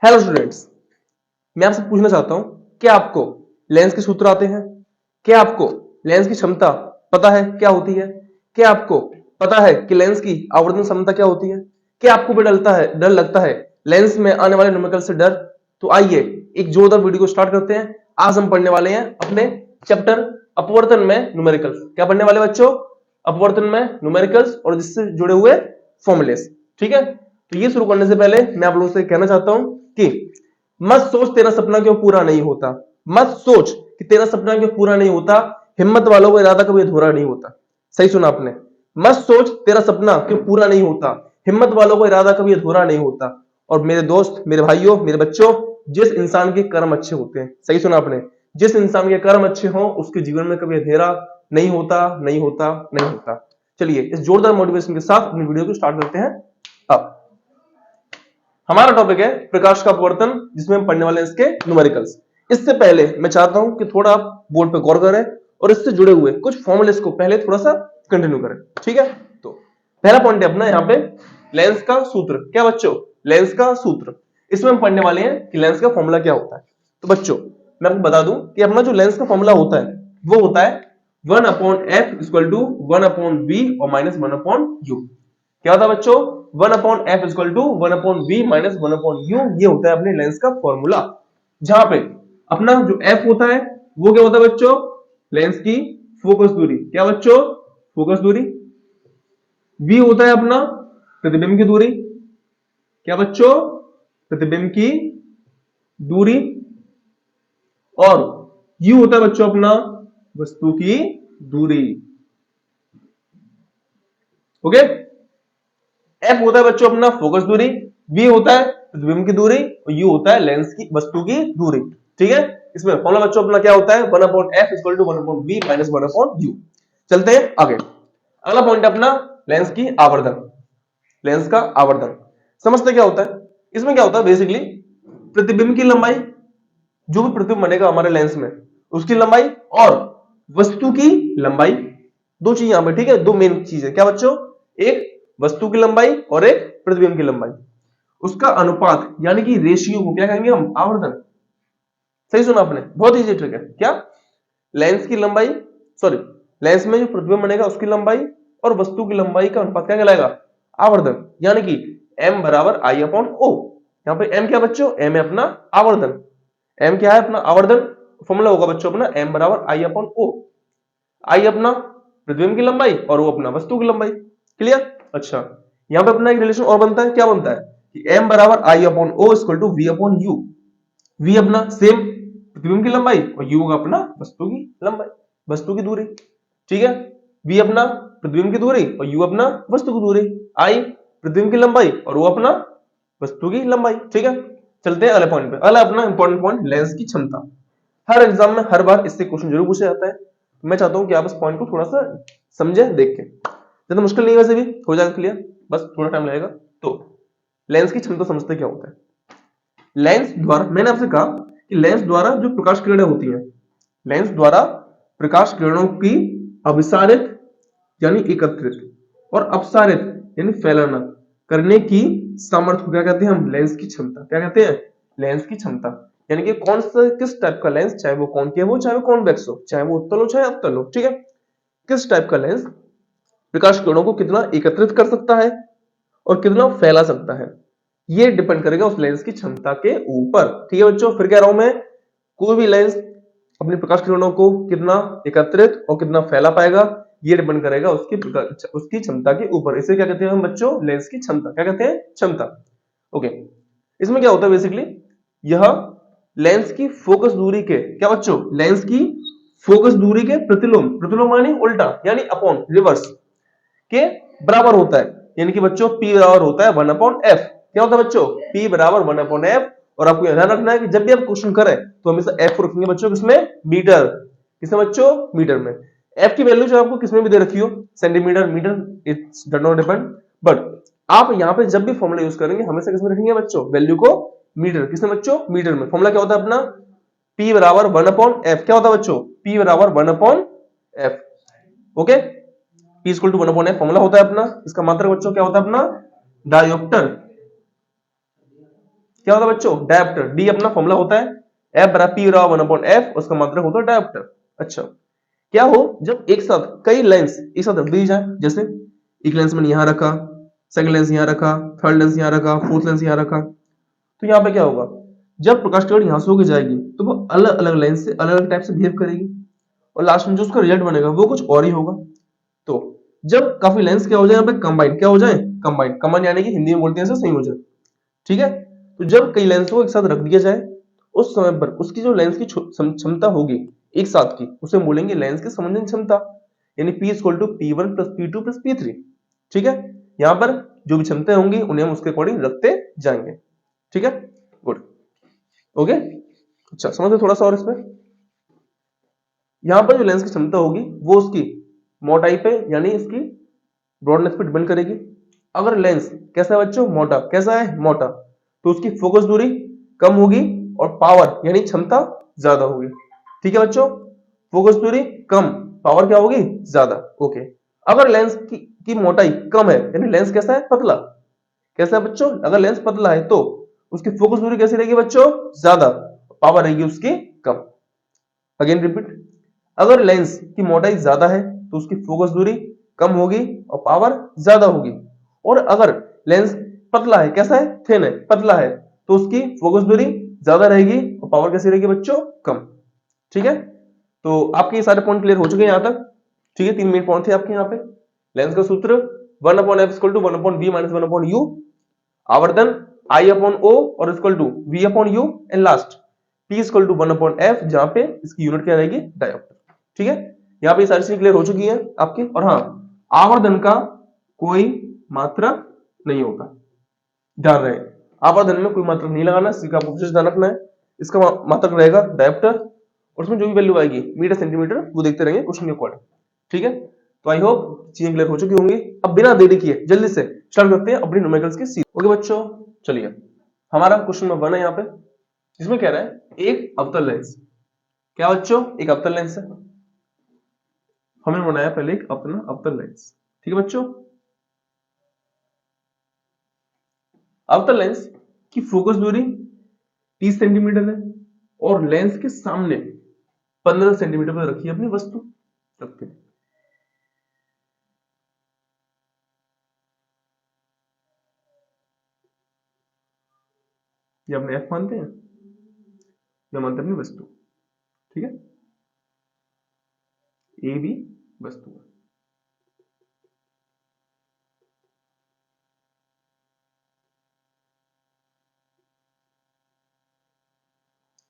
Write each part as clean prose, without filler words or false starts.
Hello students, मैं आपसे पूछना चाहता हूं, क्या आपको लेंस के सूत्र आते हैं? क्या आपको लेंस की क्षमता पता है क्या होती है? क्या आपको पता है कि लेंस की आवर्धन क्षमता क्या होती है? क्या आपको भी डर लगता है लेंस में आने वाले न्यूमेरिकल से डर? तो आइए एक जोरदार वीडियो को स्टार्ट करते हैं। आज हम पढ़ने वाले हैं अपने चैप्टर अपवर्तन में न्यूमेरिकल्स। क्या पढ़ने वाले बच्चों? अपवर्तन में न्यूमेरिकल्स और जिससे जुड़े हुए फॉर्मूलेस। ठीक है, तो ये शुरू करने से पहले मैं आप लोगों से कहना चाहता हूं कि मत सोच तेरा सपना क्यों पूरा नहीं होता। मत सोच कि तेरा सपना क्यों पूरा नहीं होता। हिम्मत वालों का इरादा कभी अधूरा नहीं होता। सही सुना आपने। मत सोच तेरा सपना क्यों पूरा नहीं होता। हिम्मत वालों का इरादा कभी अधूरा नहीं होता। और मेरे दोस्त, मेरे भाइयों, मेरे बच्चों, जिस इंसान के कर्म अच्छे होते हैं, सही सुना आपने, जिस इंसान के कर्म अच्छे हों उसके जीवन में कभी अंधेरा नहीं होता, नहीं होता, नहीं होता। चलिए इस जोरदार मोटिवेशन के साथ अपनी वीडियो को स्टार्ट करते हैं। अब हमारा टॉपिक है प्रकाश का अपवर्तन, जिसमें हम पढ़ने वाले हैं इसके न्यूमेरिकल्स। इससे पहले मैं चाहता हूं कि थोड़ा आप बोर्ड पे गौर करें और इससे जुड़े हुए कुछ फॉर्मूलेस को पहले थोड़ा सा कंटिन्यू करें। ठीक है, तो पहला पॉइंट है अपना यहाँ पे लेंस का सूत्र। क्या बच्चों? लेंस का सूत्र। इसमें हम पढ़ने वाले हैं कि लेंस का फॉर्मूला क्या होता है। तो बच्चों मैं आपको बता दूं कि अपना जो लेंस का फॉर्मूला होता है वो होता है 1/f इक्वल टू 1/v और माइनस 1/u। क्या होता है बच्चों? 1/f equal to 1/v minus 1/u। ये होता है अपने लेंस का फॉर्मूला, जहां पे अपना जो f होता है वो क्या होता है बच्चों? लेंस की फोकस दूरी। क्या बच्चों? फोकस दूरी। v होता है अपना प्रतिबिंब की दूरी। क्या बच्चों? प्रतिबिंब की दूरी। और u होता है बच्चों अपना वस्तु की दूरी। ओके, f होता है बच्चों अपना फोकस दूरी, v होता है प्रतिबिंब की दूरी और u होता है लेंस की वस्तु की दूरी। ठीक है, इसमें फॉर्मूला बच्चों अपना क्या होता है? 1/f equal to 1/v minus 1/u। चलते हैं आगे। अगला पॉइंट अपना लेंस की आवर्धन। लेंस का आवर्धन समझते क्या होता है? इसमें क्या होता है बेसिकली प्रतिबिंब की लंबाई, जो भी प्रतिबिंब बनेगा हमारे लेंस में उसकी लंबाई और वस्तु की लंबाई। दो चीज यहां पे, ठीक है, दो मेन चीज है। क्या बच्चों? एक वस्तु की लंबाई और एक प्रतिबिंब की लंबाई। उसका अनुपात यानी कि रेशियो को क्या कहेंगे हम? आवर्धन। सही सुना आपने, बहुत इजी ट्रिक है। क्या? लेंस की लंबाई, सॉरी, लेंस में जो प्रतिबिंब बनेगा उसकी लंबाई और वस्तु की लंबाई का अनुपात क्या कहलाएगा? आवर्धन। यानी कि m बराबर आई अपॉन ओ। यहां पे m क्या बच्चों? m है अपना आवर्धन। m क्या है? अपना आवर्धन। फॉर्मूला होगा बच्चों अपना m बराबर आई अपॉन ओ। आई अपना प्रतिबिंब की लंबाई और वो अपना वस्तु की लंबाई। क्लियर? अच्छा, यहां पे अपना एक रिलेशन और बनता है। क्या बनता है? कि m बराबर I upon O equal to v upon u। v अपना सेम प्रतिबिंब की लंबाई और u का अपना वस्तु की लंबाई, वस्तु की दूरी। ठीक है, v अपना प्रतिबिंब की दूरी और u अपना वस्तु की दूरी। i प्रतिबिंब की लंबाई और वो अपना वस्तु की लंबाई। ठीक है, चलते हैं अगले पॉइंट पे। अगला अपना इंपॉर्टेंट पॉइंट लेंस की क्षमता। हर एग्जाम में हर बार इससे क्वेश्चन जरूर पूछा जाता है। मैं चाहता हूं कि आप इस पॉइंट को थोड़ा सा समझे, देख के। ज्यादा मुश्किल नहीं है, वैसे भी हो जाएगा क्लियर, बस थोड़ा टाइम लगेगा। तो लेंस की क्षमता समझते क्या होता है? लेंस द्वारा, मैंने आपसे कहा कि लेंस द्वारा जो प्रकाश किरणें होती हैं, लेंस द्वारा प्रकाश किरणों की अभिसारित यानी एकत्रित और अपसारित यानी फैलाना करने की सामर्थ्य को क्या कहते हैं हम? लेंस की क्षमता। क्या कहते हैं? लेंस की क्षमता। यानी कि कौन सा, किस टाइप का लेंस, चाहे वो कॉनकेव हो, चाहे वो कॉन्वेक्स हो, चाहे वो उत्तल हो, चाहे अवतल हो, ठीक है, किस टाइप का लेंस प्रकाश किरणों को कितना एकत्रित कर सकता है और कितना फैला सकता है, ये डिपेंड करेगा उस लेंस की क्षमता के ऊपर। ठीक है बच्चों, फिर कह रहा हूं मैं, कोई भी लेंस अपनी प्रकाश किरणों को कितना एकत्रित और कितना फैला पाएगा, ये डिपेंड करेगा उसकी क्षमता के ऊपर। इसे क्या कहते हैं हम बच्चों? लेंस की क्षमता। क्या कहते हैं? क्षमता। ओके, इसमें क्या होता है बेसिकली, यह लेंस की फोकस दूरी के, क्या बच्चों? लेंस की फोकस दूरी के प्रतिलोम, प्रतिलोम यानी उल्टा, यानी अपॉन, रिवर्स के बराबर होता है। यानी कि बच्चों P बराबर होता है 1/f। क्या होता है बच्चों? P बराबर 1/f। और आपको ध्यान रखना है कि जब भी आप क्वेश्चन करें तो हमेशा f को रखेंगे बच्चों किसमें? मीटर। किसमें बच्चों? मीटर में। f की वैल्यू जो आपको किसमें भी दे रखी हो, centimetre, metre, it's does not depend, but आप यहां पे जब भी फॉर्मूला यूज करेंगे हमेशा किसमें रखेंगे बच्चों? वैल्यू को मीटर। किसमें बच्चों? मीटर में। फॉर्मूला क्या होता है अपना? P बराबर 1/f। क्या होता है बच्चों? P बराबर 1/f। Okay, P equal to 1/f formula होता है अपना। इसका मात्रक बच्चों क्या होता है अपना? डायोप्टर। क्या होता है बच्चों, डायोप्टर। डी अपना फॉर्मूला होता है एफ बराबर पी रहा 1/f, उसका मात्रक होता है डायोप्टर। अच्छा, क्या हो जब एक साथ कई लेंस एक साथ रख दी जाए, जैसे एक लेंस मैंने यहां रखा, सेकंड लेंस यहां रखा, थर्ड लेंस यहां रखा, फोर्थ लेंस यहां रखा, तो यहाँ पे क्या होगा, जब प्रकाश की यहां से होकर जाएगी तो वो अलग अलग लेंस से अलग अलग टाइप से बिहेव करेगी, और लास्ट में जो उसका रिजल्ट बनेगा वो कुछ और ही होगा। तो जब काफी लेंस क्या हो जाए, यहाँ पे कंबाइन क्या हो जाए, कंबाइन यानी कि हिंदी में बोलते हैं संयोजन, ठीक है। तो जब कई लेंस को एक साथ रख दिया जाए, उस समय पर उसकी जो लेंस की क्षमता होगी एक साथ की, उसे बोलेंगे लेंस की समंजन क्षमता, यानी P equal to P1 plus P2 plus P3, ठीक है। यहां पर जो भी क्षमताएं होंगी उन्हें हम उसके अकॉर्डिंग रखते जाएंगे, ठीक है, गुड, ओके। अच्छा, समझते थोड़ा सा और इसमें, यहां पर जो लेंस की क्षमता होगी वो उसकी मोटाई पे यानी इसकी ब्रॉडनेस पे डिपेंड करेगी। अगर लेंस कैसा है बच्चों, मोटा, कैसा है, मोटा, तो उसकी फोकस दूरी कम होगी और पावर यानी क्षमता ज्यादा होगी, ठीक है बच्चों। फोकस दूरी कम, पावर क्या होगी, ज्यादा, ओके। अगर लेंस की मोटाई कम है यानी लेंस कैसा है, पतला, कैसा है बच्चों, अगर लेंस पतला है तो उसकी फोकस दूरी कैसी रहेगी बच्चों, ज्यादा, पावर रहेगी उसकी कम। अगेन रिपीट, अगर लेंस की मोटाई ज्यादा है तो उसकी फोकस दूरी कम होगी और पावर ज्यादा होगी, और अगर लेंस पतला है, कैसा है, थिन है, पतला है, तो उसकी फोकस दूरी ज्यादा रहेगी और पावर कैसी रहेगी बच्चों, कम, ठीक है। तो आपके ये सारे पॉइंट क्लियर हो चुके हैं यहां तक, ठीक है। 3 मेन पॉइंट थे आपके यहाँ पे। लेंस का सूत्र 1/f equal to 1/v minus 1/u, आवर्धन I/O और equal to V/u, and last P equal to 1/f, जहां पे इसकी यूनिट क्या रहेगी, डायोप्टर, ठीक है। यहाँ पे सारी चीजें क्लियर हो चुकी है आपकी। और हाँ, आवर्धन का कोई मात्रक नहीं होता, ध्यान रहे, आवर्धन में कोई मात्रक नहीं लगाना, इसका आपको विशेष ध्यान रखना है। इसका मात्रक रहेगा डायोप्टर, और उसमें जो भी वैल्यू आएगी मीटर सेंटीमीटर वो देखते रहेंगे क्वेश्चन के अकॉर्डिंग, ठीक है। तो आई होप चीजें क्लियर हो चुकी होंगी। अब बिना देरी किए जल्दी से स्टार्ट करते हैं अपनी न्यूमेरिकल्स की सीरीज। ओके बच्चों, चलिए, हमारा क्वेश्चन नंबर 1 है यहाँ पे, जिसमें कह रहा है एक अवतल लेंस, क्या बच्चों, एक अवतल लेंस है, हमने बनाया पहले एक अपना अवतल लेंस, ठीक है बच्चों। अवतल लेंस की फोकस दूरी 30 सेंटीमीटर है और लेंस के सामने 15 सेंटीमीटर पर रखी है अपनी वस्तु, रखते हैं। ये अपने एफ मानते हैं, या मानते हैं अपनी वस्तु, ठीक है, ए बी वस्तु है।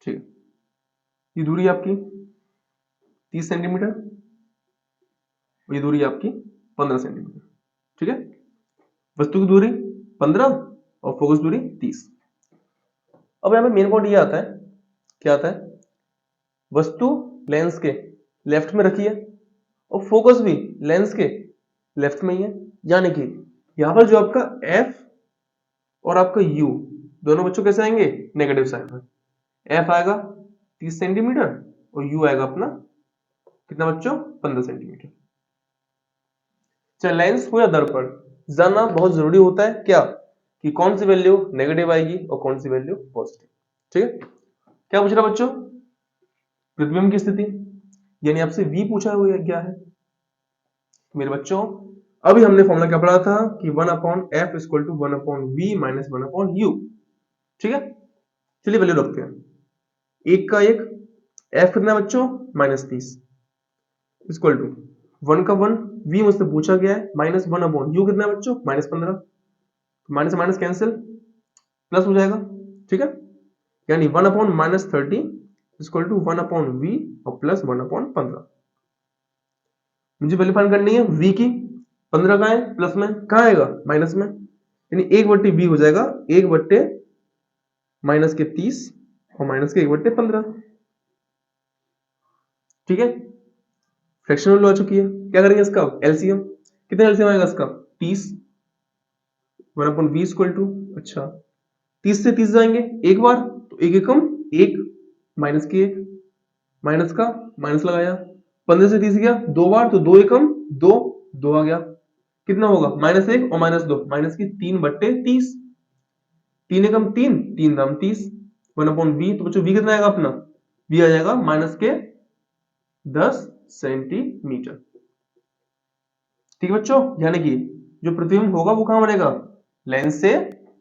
ठीक है, ये दूरी आपकी 30 सेंटीमीटर, ये दूरी आपकी 15 सेंटीमीटर, ठीक है। वस्तु की दूरी 15 और फोकस दूरी 30। अब यहां पे मेन पॉइंट ये आता है, क्या आता है, वस्तु लेंस के लेफ्ट में रखी है और फोकस भी लेंस के लेफ्ट में ही है, यानी कि यहां पर जो आपका एफ और आपका यू दोनों बच्चों कैसे आएंगे, नेगेटिव साइड में। एफ आएगा 30 सेंटीमीटर और यू आएगा अपना कितना बच्चों, 15 सेंटीमीटर। चाहे लेंस हो या दर्पण, जानना बहुत जरूरी होता है क्या, कि कौन सी वैल्यू नेगेटिव आएगी और कौन सी वैल्यू पॉजिटिव, ठीक है। क्या पूछ रहा बच्चों, प्रतिबिंब की स्थिति, यानी आपसे v पूछा हुआ क्या है मेरे बच्चों। अभी हमने फॉर्मूला क्या पढ़ा था कि 1/f equal to 1/v minus 1/u, ठीक है। चलिए वैल्यू रखते हैं, एक का एक, f कितना बच्चों, -30 इक्वल टू 1 का 1, v मुझसे पूछा गया है, माइनस 1/u कितना बच्चों, -15, माइनस माइनस कैंसिल, प्लस हो जाएगा, ठीक है। यानी 1/-30 इक्वल टू 1/v और प्लस 1/15। मुझे वैल्यू फाइंड करनी है v की, 15 का है, प्लस में कहां आएगा, माइनस में, यानी 1/v हो जाएगा 1/- के 30 और माइनस के 1/15, ठीक है। फ्रैक्शन वैल्यू आ चुकी है, क्या करेंगे इसका एलसीएम, कितना एलसीएम आएगा इसका 30, 1/v इक्वल टू, अच्छा 30 से 30 जाएंगे एक बार तो एक एकम एक, माइनस के एक, माइनस का माइनस लगाया, 15 से 30 गया दो बार तो दो एकम दो, आ गया, कितना होगा -1 और -2, माइनस की 3/30, 3 एकम 3, 3 दाम 30, 1/v। तो बच्चों v कितना आएगा अपना, v आ जाएगा -10 सेंटीमीटर। ठीक है बच्चों, यानी कि जो प्रतिबिंब होगा वो कहां बनेगा, लेंस से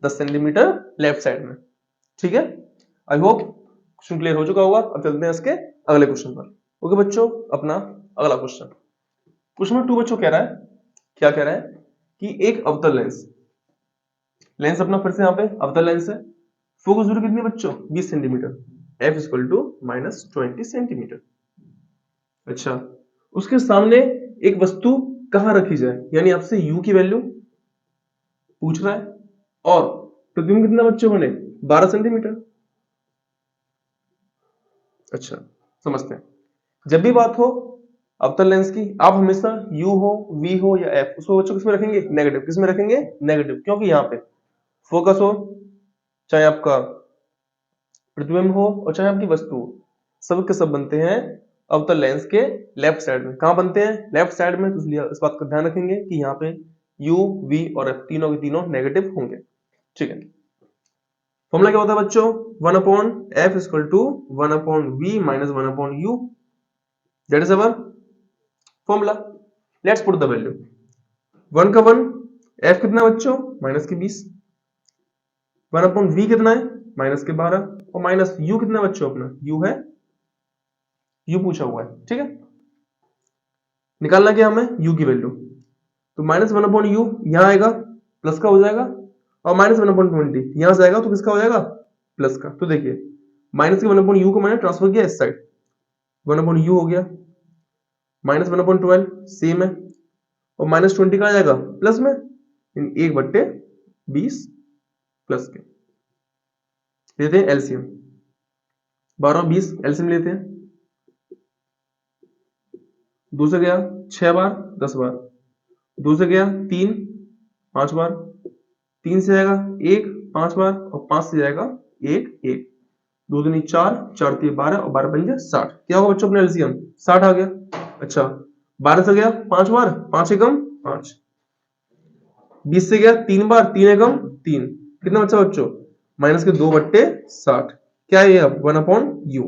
10 सेंटीमीटर लेफ्ट साइड में। ठीक है, आई होप क्वेश्चन क्लियर हो चुका होगा। अब चलते हैं इसके अगले क्वेश्चन पर। ओके बच्चों, अपना अगला क्वेश्चन, क्वेश्चन नंबर 2 बच्चों कह रहा है, क्या कह रहा है कि एक अवतल लेंस, लेंस अपना फिर से यहाँ पे अवतल लेंस है, फोकस दूरी कितनी है बच्चों, 20 सेंटीमीटर, f -20 सेंटीमीटर। अच्छा, उसके सामने एक वस्तु कहां रखी जाए, यानी आपसे u की वैल्यू पूछ रहा है, और प्रतिबिंब कितना बच्चों बने, 12 सेंटीमीटर। अच्छा, समझते हैं। जब भी बात हो अवतल लेंस की, आप हमेशा u हो, v हो या f, उसको बच्चों किसमें रखेंगे, नेगेटिव। किसमें रखेंगे, नेगेटिव, क्योंकि यहाँ पे फोकस हो, चाहे आपका प्रतिबिंब हो और चाहे आपकी वस्तु हो, सब के सब बनते हैं अवतल लेंस के लेफ्ट साइड में। कहां बनते हैं, लेफ्ट साइड में। तो इसलिए इस बात का ध्यान रखेंगे कि यहाँ पे u, v और f तीनों के तीनों नेगेटिव होंगे। ठीक है, फॉर्मूला क्या होता है बच्चों, 1/f = 1/v - 1/u, that is our formula. Let's put the value, 1 का 1, f कितना बच्चों, -20, 1/v कितना है, -12, और माइनस u कितना बच्चों, अपना u है, u पूछा हुआ है। ठीक है, निकालना क्या हमें, u की वैल्यू। तो -1/u यहां आएगा, प्लस का हो जाएगा, और -1/20 यहां से आएगा तो किसका हो जाएगा, प्लस का। तो देखिए माइनस के 1/u को मैंने ट्रांसफर किया इस साइड, 1/u हो गया, -1/12 सेम है, और -20 का आ जाएगा प्लस में, 1/20 प्लस के। लेते हैं एलसीएम, 12 20 एलसीएम लेते हैं, 2 से गया 6 बार 10 बार, 2 से गया 3 5 बार, 3 से जाएगा 1 5 बार, और 5 से जाएगा 1 1, 2 दूनी 4, 4 3 12, और 12 पंजे 60। क्या होगा बच्चों अपना एलसीएम, 60 आ गया। अच्छा, 12 से गया 5 बार, 5 एकम 5, 20 से गया 3 बार, 3 एकम 3, कितना बच्चा बच्चों, माइनस के 2/60। क्या है ये, 1/u,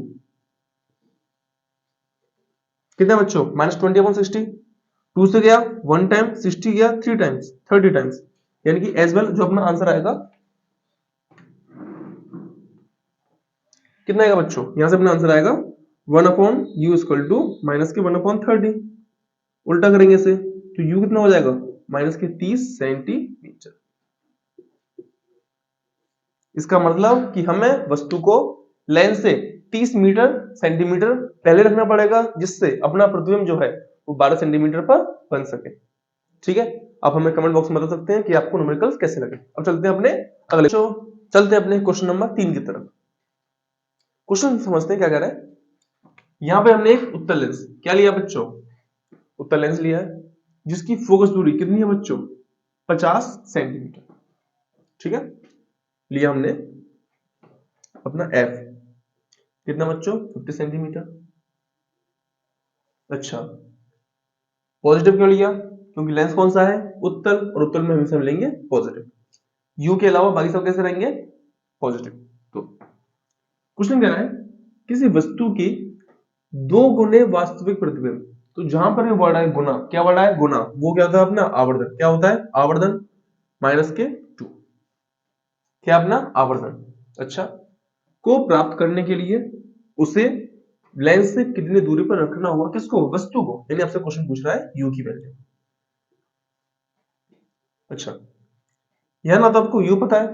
कितना बच्चों, -20/60। 2 से गया 1 टाइम, 60 गया 3 टाइम्स, 30 टाइम्स, यानी कि एज वेल जो अपना आंसर आएगा कितना आएगा बच्चों, यहां से अपना आंसर आएगा 1/u माइनस के 1/30। उल्टा करेंगे इसे तो u कितना हो जाएगा, -30 सेंटीमीटर। इसका मतलब कि हमें वस्तु को लेंस से 30 मीटर सेंटीमीटर पहले रखना पड़ेगा, जिससे अपना प्रतिबिंब जो है वो 12 सेंटीमीटर पर बन सके। ठीक है, आप हमें कमेंट बॉक्स में बता सकते हैं कि आपको न्यूमेरिकल्स कैसे लगे। अब चलते हैं अपने अगले, चलते हैं अपने क्वेश्चन नंबर 3 की तरफ। क्वेश्चन समझते हैं क्या कह रहा है। यहां पे हमने एक उत्तल लेंस क्या लिया बच्चों, उत्तल लेंस लिया है, जिसकी फोकस दूरी कितनी है बच्चों, 50 सेंटीमीटर। ठीक है, लिया हमने अपना f कितना बच्चों, 50 सेंटीमीटर। अच्छा, पॉजिटिव क्यों लिया, क्योंकि लेंस कौन सा है, उत्तल, और उत्तल में हमेशा मिलेंगे पॉजिटिव, u के अलावा बाकी सब कैसे रहेंगे, पॉजिटिव। तो क्वेश्चन कह रहा है किसी वस्तु की 2 गुने वास्तविक प्रतिबिंब, तो जहां पर भी वर्ड है गुना, क्या वर्ड है गुना, वो क्या होता है अपना आवर्धन, क्या होता है आवर्धन, -2, क्या अपना आवर्धन। अच्छा, को प्राप्त करने के लिए उसे लेंस से कितनी दूरी पर रखना होगा, किसको, वस्तु को, यानी आपसे क्वेश्चन पूछ रहा है u की वैल्यू। अच्छा, यहां ना तो आपको u पता है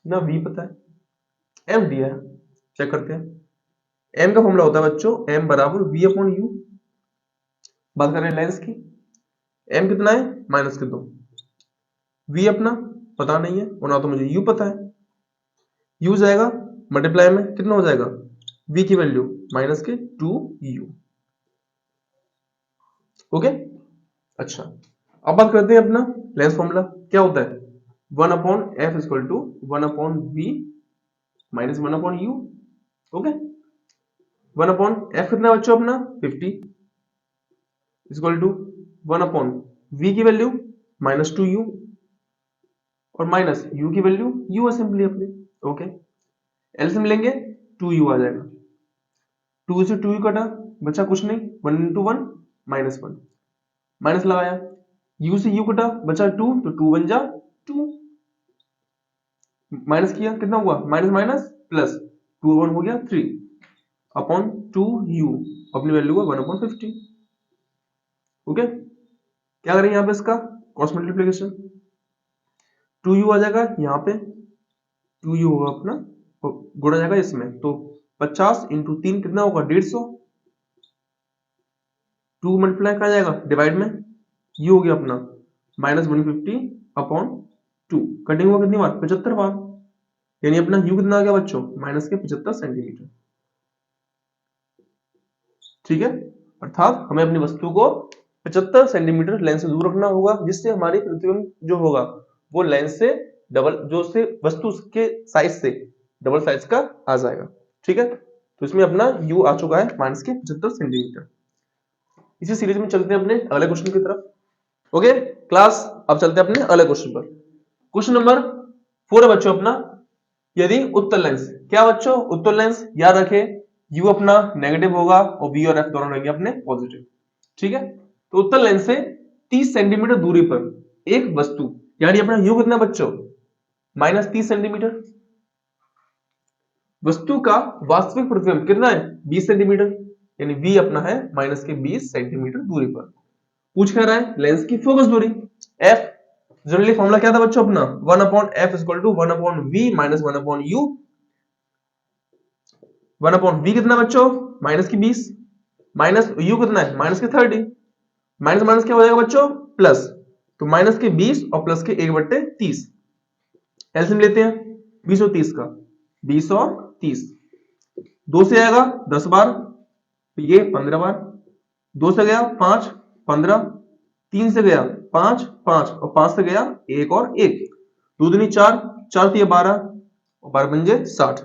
ना v पता है, m दिया है, चेक करते हैं। m का फॉर्मूला होता है बच्चों m = v/u। बात करें लेंस की, m कितना है, -2, v अपना पता नहीं है, और ना तो मुझे u पता है। u जाएगा मल्टीप्लाई में, कितना हो जाएगा, v की वैल्यू -2u। ओके, अच्छा, अब बात करते हैं अपना लेंस फॉर्मूला क्या होता है, 1/f = 1/v - 1/u। Okay, 1/f कितना बच्चों अपना 50 = 1/v की वैल्यू -2u, और माइनस u की वैल्यू u है सिंपली अपनी। ओके, एलसीएम लेंगे 2u आ जाएगा, 2 से 2u कटा, बचा कुछ नहीं, 1 into 1 -1, माइनस लगाया, u से u कटा, बचा 2, तो 2 बन जा 2, माइनस किया कितना हुआ, माइनस माइनस प्लस, 2 1 हो गया 3 अपॉन 2u, अपनी वैल्यू है 1/50। ओके, क्या करें यहाँ पे इसका क्रॉस मल्टीप्लिकेशन, 2u आ जाएगा यहाँ पे, 2u होगा अपना, गुणा जाएगा इसमें, तो 50 इंटू 3 कितना होगा 150, 2 मल्टीप्लाई कहा जाएगा डिवाइड में, ये हो गया अपना -150 अपॉन 2, कटिंग हुआ कितनी बार 75 बार, यानी अपना u कितना आ गया बच्चों माइनस के 75 सेंटीमीटर। ठीक है, अर्थात हमें अपनी वस्तु को 75 सेंटीमीटर लेंस से दूर रखना होगा, जिससे हमारी प्रतिबिंब जो होगा वो लेंस से डबल, जो से वस्तु के साइज से डबल साइज का आ जाएगा। ठीक है, तो इसमें अपना u आ चुका है माइनस के 75 सेंटीमीटर। इसी सीरीज में चलते हैं अपने अगले क्वेश्चन की तरफ। ओके क्लास, अब चलते हैं अपने अगले क्वेश्चन पर। क्वेश्चन नंबर 4 है बच्चों अपना, यदि उत्तल लेंस, क्या बच्चों उत्तल लेंस, याद रखें u अपना नेगेटिव होगा और v और f दोनों रहेंगे अपने पॉजिटिव। ठीक है, तो उत्तल लेंस से 30 सेंटीमीटर दूरी पर एक वस्तु, यानी अपना u कितना बच्चों -30 सेंटीमीटर, वस्तु का वास्तविक प्रतिबिंब कितना है 20 सेंटीमीटर, यानी v अपना है माइनस के 20 सेंटीमीटर दूरी पर। पूछ कर रहा है लेंस की फोकस दूरी f, जनरली फॉर्मूला क्या था बच्चों अपना 1/f = 1/v - 1/u, 1/v कितना बच्चों माइनस की 20, माइनस u कितना है माइनस के 30, माइनस माइनस क्या हो जाएगा बच्चों प्लस, तो माइनस के 20 और प्लस के 1/30, एलसीएम लेते हैं 20 और 30 का, 20 और 30, 2 से आएगा 10 बार, ये 15 बार, 2 से गया 5 15, 3 से गया 5 5 और 5 से गया 1 और 1, 2 दूनी 4 4 3 12 और 12 बन जाए 60,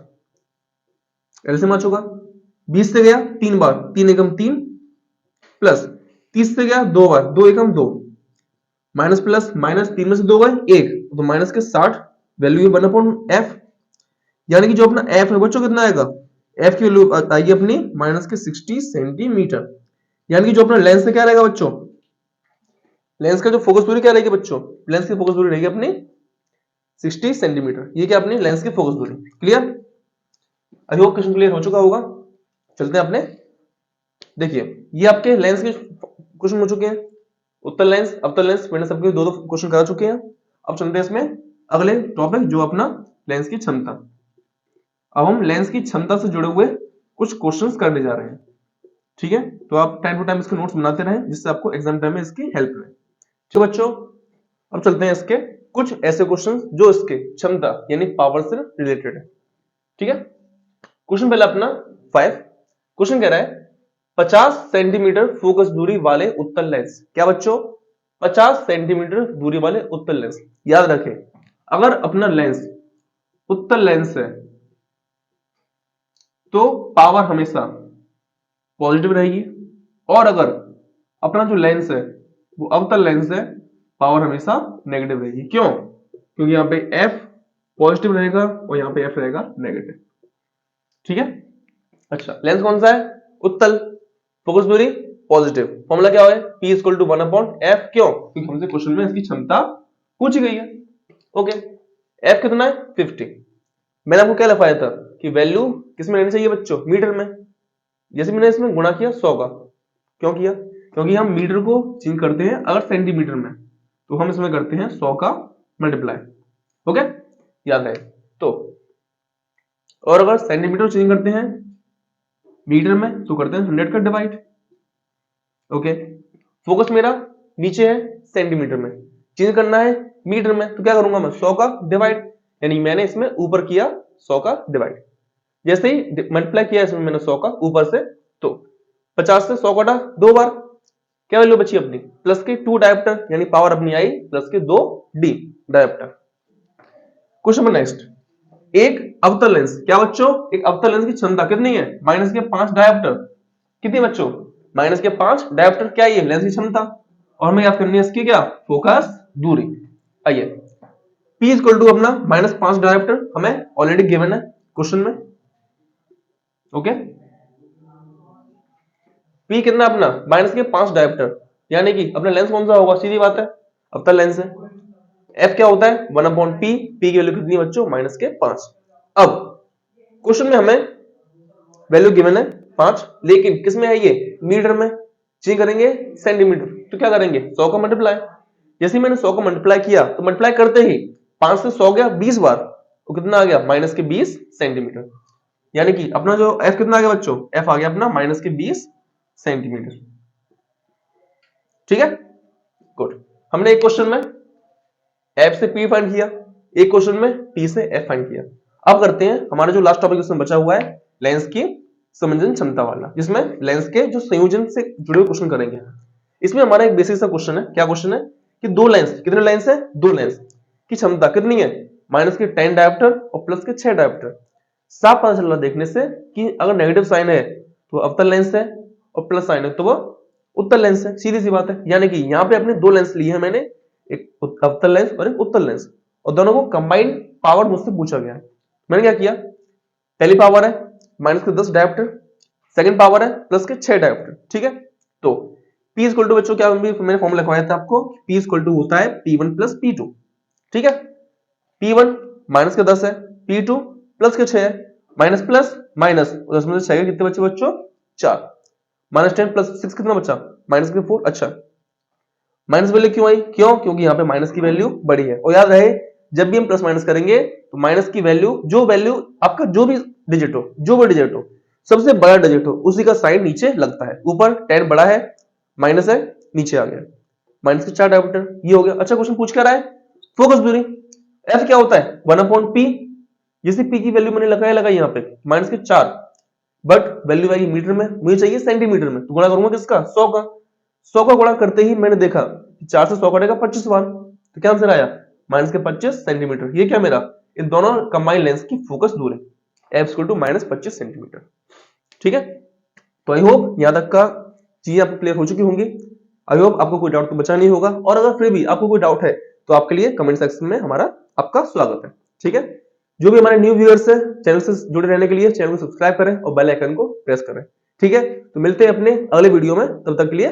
एलसीएम आ चुका। 20 से गया 3 बार, 3 एकम 3 प्लस, 30 से गया 2 बार, 2 एकम 2 माइनस प्लस, माइनस 3 में से 2 गए 1, तो माइनस के 60, वैल्यू 1/f, यानी कि जो अपना f है बच्चों कितना आएगा, f की वैल्यू आएगी अपनी माइनस के 60 सेंटीमीटर, यानी कि जो अपना लेंस से क्या रहेगा बच्चों, लेंस का जो फोकस दूरी क्या रहेगी बच्चों, लेंस की फोकस दूरी रहेगी अपनी 60 सेंटीमीटर, ये क्या अपनी लेंस की फोकस दूरी। Clear, I hope question clear हो चुका होगा। चलते हैं अपने, देखिए ये आपके लेंस के क्वेश्चन हो चुके हैं, उत्तल लेंस अवतल लेंस, मैंने सबके दो क्वेश्चन करा चुके हैं। अब चलते हैं इसमें अगले टॉपिक जो अपना लेंस की क्षमता। अब हम लेंस की क्षमता से जुड़े हुए कुछ क्वेश्चंस करने जा रहे हैं। ठीक है, तो आप टाइम टू टाइम इसके नोट्स बनाते रहें, जिससे आपको एग्जाम टाइम में इसकी हेल्प रहे। ठीक बच्चों, अब चलते हैं इसके कुछ ऐसे क्वेश्चंस जो इसके क्षमता यानी पावर से रिलेटेड है। ठीक है, क्वेश्चन पहला अपना 5, क्वेश्चन कह रहा है 50 सेंटीमीटर फोकस दूरी वाले उत्तल लेंस, क्या बच्चों 50 सेंटीमीटर दूरी वाले उत्तल लेंस। याद रखें अगर अपना लेंस उत्तल लेंस है तो पावर हमेशा पॉजिटिव रहेगी, और अगर अपना जो लेंस है वो अवतल लेंस है, पावर हमेशा नेगेटिव रहेगी। क्यों, क्योंकि यहाँ पे F पॉजिटिव रहेगा और यहाँ पे F रहेगा नेगेटिव। ठीक है, अच्छा लेंस कौन सा है उत्तल, फोकस दूरी पॉजिटिव, फॉर्मूला क्या है P = 1/f, क्यों, क्योंकि हमसे क्वेश्चन में इसकी क्षमता पूछी गई है। ओके, F कितना है 50, मैंने आपको क्या लिखाया था कि वैल्यू किसमें रहनी चाहिए बच्चों मीटर में, जैसे मैंने इसमें गुणा किया 100 का, क्यों किया, क्योंकि हम मीटर को चेंज करते हैं अगर सेंटीमीटर में, तो हम इसमें करते हैं 100 का मल्टीप्लाई। ओके, याद है तो, और अगर सेंटीमीटर चेंज करते हैं मीटर में तो करते हैं 100 का डिवाइड। ओके, फोकस मेरा नीचे है सेंटीमीटर में, चेंज करना है मीटर में, तो क्या करूंगा मैं 100 का डिवाइड, यानी मैंने इसमें ऊपर किया 100 का डिवाइड, जैसे ही मल्टीप्लाई किया इसमें मैंने 100 का ऊपर से, तो 50 से 100 काटा 2 बार, क्या वैल्यू बची अपनी प्लस के 2 डायोप्टर, यानी पावर अपनी आई प्लस के 2 D dioptre. Question number next, एक अवतल लेंस, क्या बच्चों एक अवतल लेंस की क्षमता कितनी है माइनस के 5 डायोप्टर, कितनी बच्चों माइनस के 5 डायोप्टर, क्या ये लेंस की क्षमता, और हमें याद करनी है इसकी क्या फोकस दूरी। आइए P इक्वल टू अपना -5 डायोप्टर हमें ऑलरेडी गिवन है क्वेश्चन में। ओके, P कितना अपना -5 डायोप्टर, यानी कि अपना लेंस कौन सा होगा, सीधी बात है अवतल लेंस है। F क्या होता है 1/P, P की वैल्यू कितनी बच्चों -5। अब क्वेश्चन में हमें वैल्यू गिवन है 5, लेकिन किसमें है ये मीटर में, चेंज करेंगे सेंटीमीटर, तो क्या करेंगे 100 का मल्टीप्लाई। जैसे ही मैंने 100 का मल्टीप्लाई किया तो मल्टीप्लाई करते ही 5 से 100 गया 20 बार, तो कितना आ गया -20 सेंटीमीटर। यानी कि अपना जो F कितना आ गया बच्चों, F आ गया अपना -20 सेंटीमीटर। ठीक है, गुड। हमने एक क्वेश्चन में F से P फाइंड किया, एक क्वेश्चन में P से F फाइंड किया। अब करते हैं हमारा जो लास्ट टॉपिक इसमें बचा हुआ है लेंस की संयोजन क्षमता वाला, जिसमें लेंस के जो संयोजन से जुड़े हुए क्वेश्चन करेंगे। इसमें हमारा एक बेसिक सा क्वेश्चन है, क्या क्वेश्चन है कि दो लेंस, कितने लेंस है, दो लेंस की क्षमता कितनी है -10 डायोप्टर और +6 डायोप्टर। साफ पता चल रहा देखने से कि अगर नेगेटिव साइन है तो अवतल लेंस है और प्लस साइन है तो वो उत्तल लेंस है, सीधी सी बात है। यानी कि यहाँ पे अपने दो लेंस लिए हैं मैंने, एक अवतल लेंस और एक उत्तल लेंस, और दोनों को कंबाइंड पावर मुझसे पूछा गया है। मैंने क्या किया, पहली पावर है -10 डायोप्टर, सेकंड पावर है +6 डायोप्टर। ठीक है, तो P इक्वल टू बच्चों क्या मैंने फॉर्मूला लिखवाया था आपको, P इक्वल टू होता है P1 + P2। ठीक है, P1 -10 है, P2 +6 है, माइनस प्लस माइनस 10 में से 6 कितने बच्चे बच्चों 4, -10 + 6 कितना बचा -4। अच्छा, माइनस वैल्यू क्यों आई, क्यों, क्योंकि यहाँ पे माइनस की वैल्यू बड़ी है। और याद रहे जब भी हम प्लस माइनस करेंगे तो माइनस की वैल्यू, जो वैल्यू आपका जो भी डिजिट हो, जो भी डिजिट हो, सबसे बड़ा डिजिट हो उसी का साइन नीचे लगता है। ऊपर 10 बड़ा है, माइनस है, नीचे आ गया माइनस के 4 डायोमीटर, ये हो गया। अच्छा, क्वेश्चन पूछ क्या रहा है, फोकस दूरी F क्या होता है 1/P। जैसे P की वैल्यू मैंने लगाई यहाँ पे -4, बट वैल्यू आएगी मीटर में, मुझे चाहिए सेंटीमीटर में, तो गुणा करूंगा किसका 100 का। 100 का गुणा करते ही मैंने देखा 4 से 100 कटेगा 25 बार, तो क्या आंसर आया -25 सेंटीमीटर। ये क्या मेरा इन दोनों कंबाइंड लेंस की फोकस दूरी F = -25 सेंटीमीटर। ठीक है, तो आई होप यहां तक का चीजें आपको क्लियर हो चुकी होंगी। आई होप आपको कोई डाउट तो बचा नहीं होगा, और अगर फिर भी आपको कोई डाउट है तो आपके लिए कमेंट सेक्शन में हमारा आपका स्वागत है। ठीक है, जो भी हमारे न्यू व्यूअर्स है चैनल से जुड़े रहने के लिए चैनल को सब्सक्राइब करें और बेल आइकन को प्रेस करें। ठीक है, तो मिलते हैं अपने अगले वीडियो में, तब तक के लिए